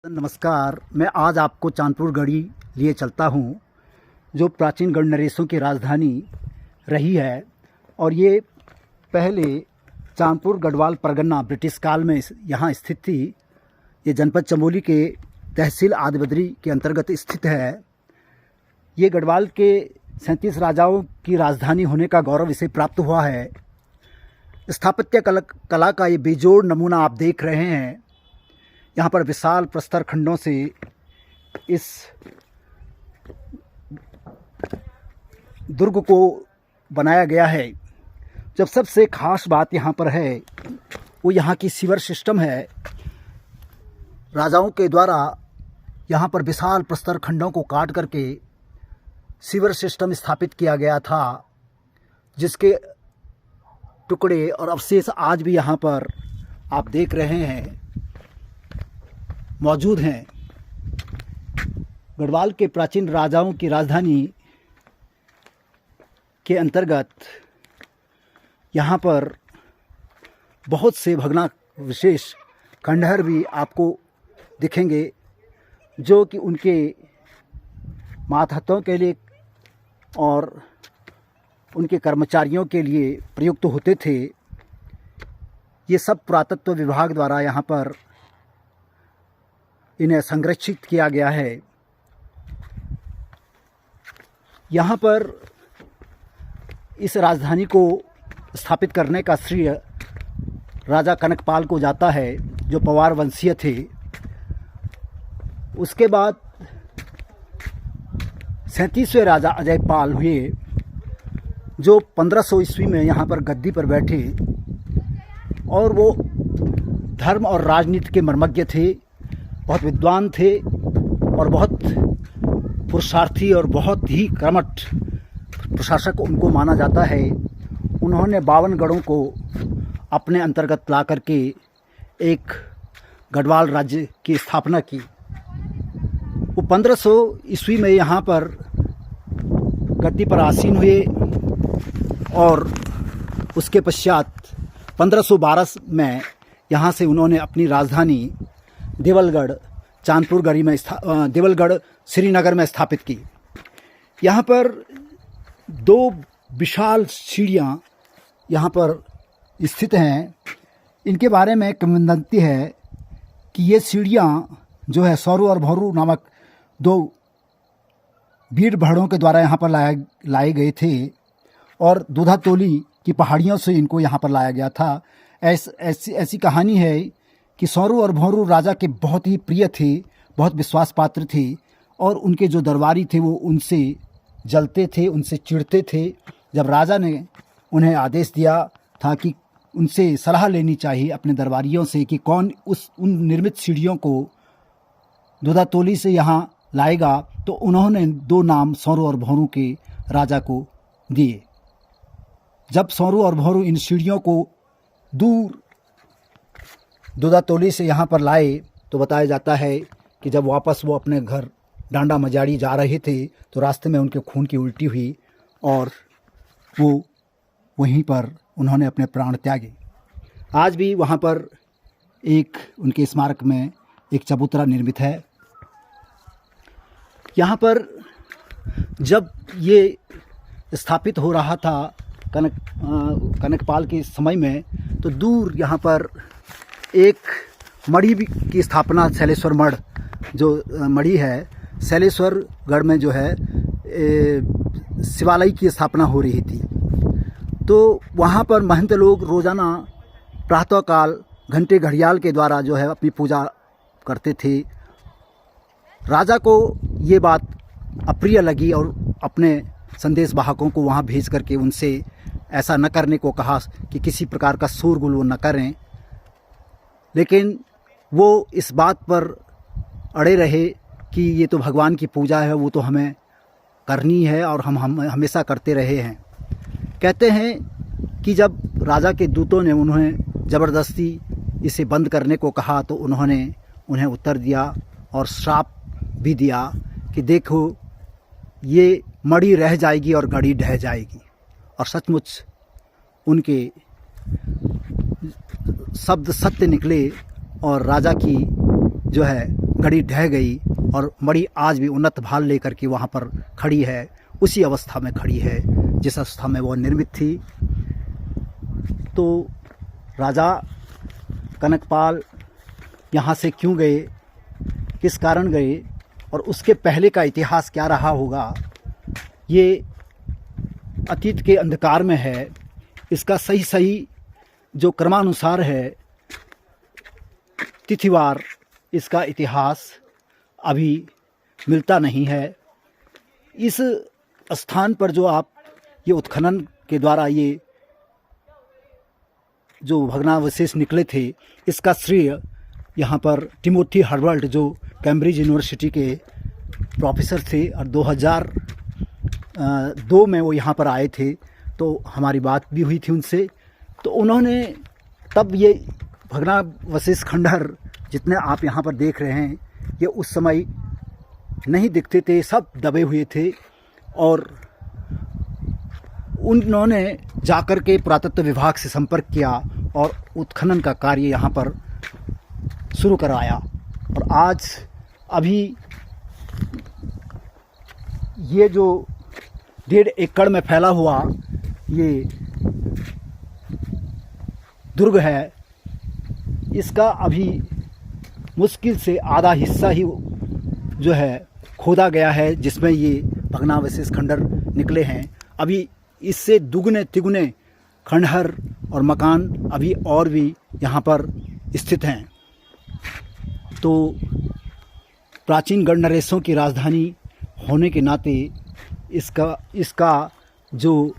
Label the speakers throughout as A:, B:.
A: नमस्कार। मैं आज आपको चांदपुर गढ़ी लिए चलता हूँ, जो प्राचीन गढ़ नरेशों की राजधानी रही है। और ये पहले चांदपुर गढ़वाल परगना ब्रिटिश काल में यहाँ स्थित थी। ये जनपद चमोली के तहसील आदिबद्री के अंतर्गत स्थित है। ये गढ़वाल के 37 राजाओं की राजधानी होने का गौरव इसे प्राप्त हुआ है। स्थापत्य कला का ये बेजोड़ नमूना आप देख रहे हैं। यहाँ पर विशाल प्रस्तर खंडों से इस दुर्ग को बनाया गया है। जब सबसे खास बात यहाँ पर है वो यहाँ की सीवर सिस्टम है। राजाओं के द्वारा यहाँ पर विशाल प्रस्तर खंडों को काट करके सीवर सिस्टम स्थापित किया गया था, जिसके टुकड़े और अवशेष आज भी यहाँ पर आप देख रहे हैं मौजूद हैं। गढ़वाल के प्राचीन राजाओं की राजधानी के अंतर्गत यहाँ पर बहुत से भग्नावशेष खंडहर भी आपको दिखेंगे, जो कि उनके मातहतों के लिए और उनके कर्मचारियों के लिए प्रयुक्त होते थे। ये सब पुरातत्व विभाग द्वारा यहाँ पर इन्हें संरक्षित किया गया है। यहाँ पर इस राजधानी को स्थापित करने का श्रेय राजा कनकपाल को जाता है, जो पवार वंशीय थे। उसके बाद 37वें राजा अजयपाल हुए, जो 1500 ईस्वी में यहाँ पर गद्दी पर बैठे। और वो धर्म और राजनीति के मर्मज्ञ थे, बहुत विद्वान थे और बहुत पुरुषार्थी और बहुत ही कर्मठ प्रशासक उनको माना जाता है। उन्होंने 52 गढ़ों को अपने अंतर्गत ला करके एक गढ़वाल राज्य की स्थापना की। वो 1500 ईस्वी में यहाँ पर गद्दी पर आसीन हुए और उसके पश्चात 1512 में यहाँ से उन्होंने अपनी राजधानी देवलगढ़ चांदपुर गढ़ी में देवलगढ़ श्रीनगर में स्थापित की। यहाँ पर 2 विशाल सीढ़ियाँ यहाँ पर स्थित हैं। इनके बारे में किंवदंती है कि ये सीढ़ियाँ जो है सौरू और भौरू नामक 2 वीर भड़ों के द्वारा यहाँ पर लाए गए थे और दूधातोली की पहाड़ियों से इनको यहाँ पर लाया गया था। ऐसी कहानी है कि सौरू और भौरू राजा के बहुत ही प्रिय थे, बहुत विश्वास पात्र थे और उनके जो दरबारी थे वो उनसे जलते थे, उनसे चिढ़ते थे। जब राजा ने उन्हें आदेश दिया था कि उनसे सलाह लेनी चाहिए अपने दरबारियों से कि कौन उन निर्मित सीढ़ियों को दूधातोली से यहाँ लाएगा, तो उन्होंने 2 नाम सौरू और भौरू के राजा को दिए। जब सौरू और भौरू इन सीढ़ियों को दूर दूधातोली से यहाँ पर लाए, तो बताया जाता है कि जब वापस वो अपने घर डांडा मजाड़ी जा रहे थे तो रास्ते में उनके खून की उल्टी हुई और वो वहीं पर उन्होंने अपने प्राण त्यागे। आज भी वहाँ पर एक उनके स्मारक में एक चबूतरा निर्मित है। यहाँ पर जब ये स्थापित हो रहा था कनकपाल के समय में, तो दूर यहाँ पर एक मढ़ी की स्थापना, शैलेश्वर मढ़ जो मढ़ी है, शैलेश्वर गढ़ में जो है शिवालय की स्थापना हो रही थी। तो वहाँ पर महंत लोग रोज़ाना प्रातःकाल घंटे घड़ियाल के द्वारा जो है अपनी पूजा करते थे। राजा को ये बात अप्रिय लगी और अपने संदेश वाहकों को वहाँ भेज करके उनसे ऐसा न करने को कहा कि किसी प्रकार का शोरगुल वो न करें। लेकिन वो इस बात पर अड़े रहे कि ये तो भगवान की पूजा है, वो तो हमें करनी है और हम हमेशा करते रहे हैं। कहते हैं कि जब राजा के दूतों ने उन्हें ज़बरदस्ती इसे बंद करने को कहा, तो उन्होंने उन्हें उत्तर दिया और श्राप भी दिया कि देखो ये मड़ी रह जाएगी और गढ़ी ढह जाएगी। और सचमुच उनके शब्द सत्य निकले और राजा की जो है गढ़ी ढह गई और मढ़ी आज भी उन्नत भाल लेकर के वहाँ पर खड़ी है, उसी अवस्था में खड़ी है जिस अवस्था में वो निर्मित थी। तो राजा कनकपाल यहाँ से क्यों गए, किस कारण गए और उसके पहले का इतिहास क्या रहा होगा, ये अतीत के अंधकार में है। इसका सही जो क्रमानुसार है तिथिवार इसका इतिहास अभी मिलता नहीं है। इस स्थान पर जो आप ये उत्खनन के द्वारा ये जो भग्नावशेष निकले थे, इसका श्रेय यहाँ पर टिमोथी हर्बर्ट जो कैम्ब्रिज यूनिवर्सिटी के प्रोफेसर थे और 2002 में वो यहाँ पर आए थे, तो हमारी बात भी हुई थी उनसे। तो उन्होंने तब ये भग्नावशेष खंडहर जितने आप यहाँ पर देख रहे हैं, ये उस समय नहीं दिखते थे, सब दबे हुए थे। और उन्होंने जाकर के पुरातत्व विभाग से संपर्क किया और उत्खनन का कार्य यहाँ पर शुरू कराया। और आज अभी ये जो 1.5 एकड़ में फैला हुआ ये दुर्ग है, इसका अभी मुश्किल से आधा हिस्सा ही जो है खोदा गया है, जिसमें ये भग्नावशेष खंडहर निकले हैं। अभी इससे दुगने तिगुने खंडहर और मकान अभी और भी यहाँ पर स्थित हैं। तो प्राचीन गढ़ नरेशों की राजधानी होने के नाते इसका जो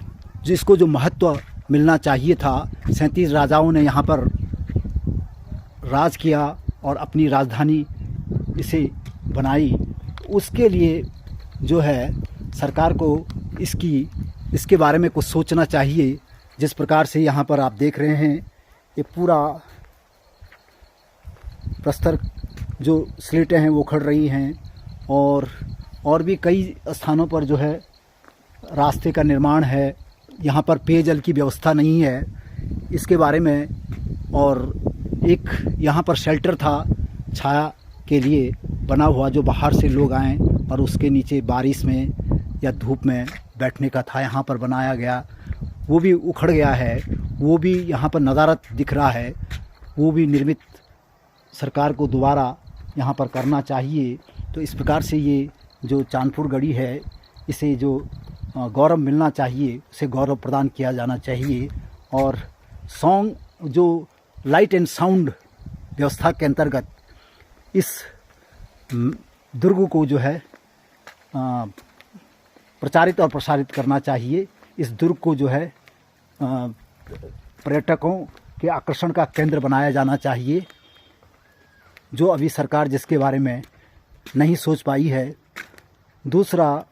A: महत्व मिलना चाहिए था, 37 राजाओं ने यहाँ पर राज किया और अपनी राजधानी इसे बनाई। उसके लिए जो है सरकार को इसके बारे में कुछ सोचना चाहिए। जिस प्रकार से यहाँ पर आप देख रहे हैं, ये पूरा प्रस्तर जो स्लेटें हैं वो खड़ रही हैं और भी कई स्थानों पर जो है रास्ते का निर्माण है। यहाँ पर पेयजल की व्यवस्था नहीं है, इसके बारे में। और एक यहाँ पर शेल्टर था छाया के लिए बना हुआ, जो बाहर से लोग आएँ और उसके नीचे बारिश में या धूप में बैठने का था, यहाँ पर बनाया गया। वो भी उखड़ गया है, वो भी यहाँ पर नदारत दिख रहा है, वो भी निर्मित सरकार को दोबारा यहाँ पर करना चाहिए। तो इस प्रकार से ये जो चांदपुर गढ़ी है, इसे जो गौरव मिलना चाहिए, उसे गौरव प्रदान किया जाना चाहिए। और सॉन्ग जो लाइट एंड साउंड व्यवस्था के अंतर्गत इस दुर्ग को जो है प्रचारित और प्रसारित करना चाहिए। इस दुर्ग को जो है पर्यटकों के आकर्षण का केंद्र बनाया जाना चाहिए, जो अभी सरकार जिसके बारे में नहीं सोच पाई है। दूसरा,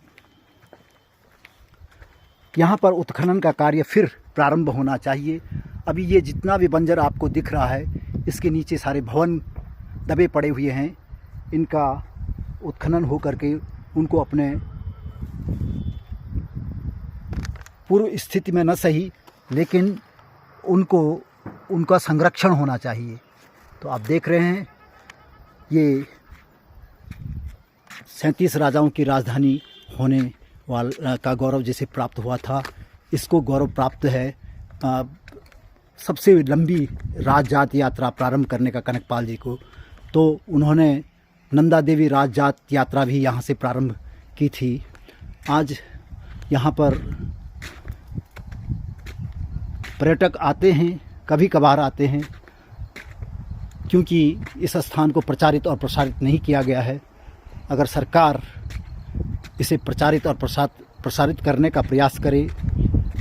A: यहाँ पर उत्खनन का कार्य फिर प्रारंभ होना चाहिए। अभी ये जितना भी बंजर आपको दिख रहा है, इसके नीचे सारे भवन दबे पड़े हुए हैं। इनका उत्खनन हो करके उनको अपने पूर्व स्थिति में न सही, लेकिन उनका संरक्षण होना चाहिए। तो आप देख रहे हैं, ये 37 राजाओं की राजधानी होने वाला का गौरव जिसे प्राप्त हुआ था, इसको गौरव प्राप्त है। सबसे लंबी राजजात यात्रा प्रारंभ करने का कनकपाल जी को, तो उन्होंने नंदा देवी राजजात यात्रा भी यहाँ से प्रारंभ की थी। आज यहाँ पर पर्यटक आते हैं, कभी कभार आते हैं, क्योंकि इस स्थान को प्रचारित और प्रसारित नहीं किया गया है। अगर सरकार इसे प्रचारित और प्रसारित करने का प्रयास करे,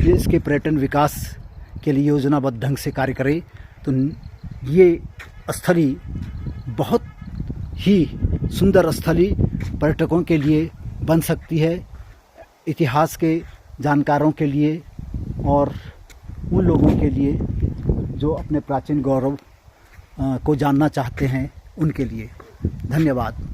A: इसके पर्यटन विकास के लिए योजनाबद्ध ढंग से कार्य करे, तो ये स्थली बहुत ही सुंदर स्थली पर्यटकों के लिए बन सकती है, इतिहास के जानकारों के लिए और उन लोगों के लिए जो अपने प्राचीन गौरव को जानना चाहते हैं, उनके लिए। धन्यवाद।